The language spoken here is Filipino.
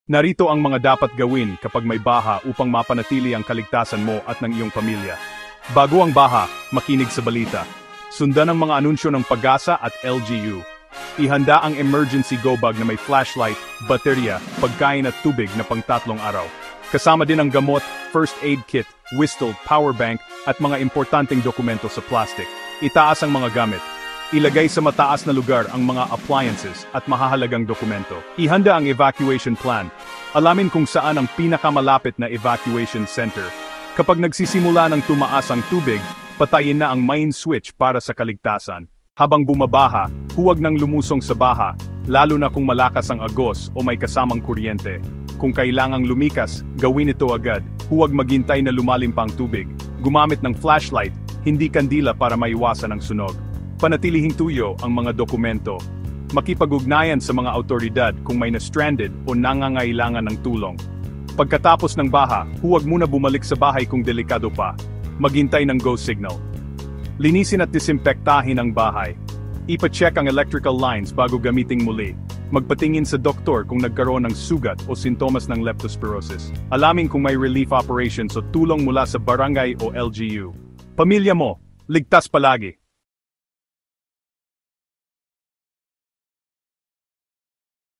Narito ang mga dapat gawin kapag may baha upang mapanatili ang kaligtasan mo at ng iyong pamilya. Bago ang baha, makinig sa balita. Sundan ang mga anunsyo ng Pag-asa at LGU. Ihanda ang emergency go bag na may flashlight, baterya, pagkain at tubig na pang-3 araw. Kasama din ang gamot, first aid kit, whistle, power bank, at mga importanteng dokumento sa plastic. Itaas ang mga gamit. Ilagay sa mataas na lugar ang mga appliances at mahahalagang dokumento. Ihanda ang evacuation plan. Alamin kung saan ang pinakamalapit na evacuation center. Kapag nagsisimula ng tumaas ang tubig, patayin na ang main switch para sa kaligtasan. Habang bumabaha, huwag nang lumusong sa baha, lalo na kung malakas ang agos o may kasamang kuryente. Kung kailangang lumikas, gawin ito agad. Huwag maghintay na lumalim pa ang tubig. Gumamit ng flashlight, hindi kandila para maiwasan ang sunog. Panatilihing tuyo ang mga dokumento. Makipag-ugnayan sa mga awtoridad kung may na-stranded o nangangailangan ng tulong. Pagkatapos ng baha, huwag muna bumalik sa bahay kung delikado pa. Maghintay ng go signal. Linisin at disimpektahin ang bahay. Ipa-check ang electrical lines bago gamiting muli. Magpatingin sa doktor kung nagkaroon ng sugat o sintomas ng leptospirosis. Alamin kung may relief operations o tulong mula sa barangay o LGU. Pamilya mo, ligtas palagi.